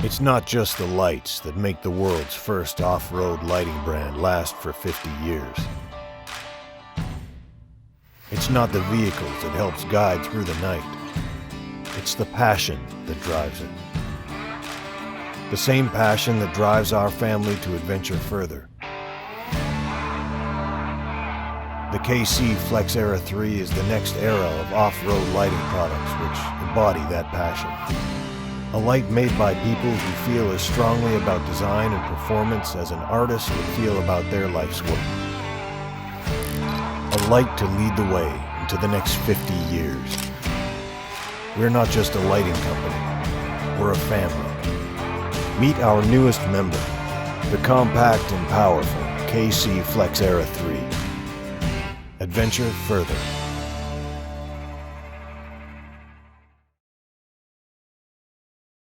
It's not just the lights that make the world's first off-road lighting brand last for 50 years. It's not the vehicles that helps guide through the night. It's the passion that drives it. The same passion that drives our family to adventure further. The KC Flex Era 3 is the next era of off-road lighting products which embody that passion. A light made by people who feel as strongly about design and performance as an artist would feel about their life's work. A light to lead the way into the next 50 years. We're not just a lighting company, we're a family. Meet our newest member, the compact and powerful KC Flex Era 3. Adventure further.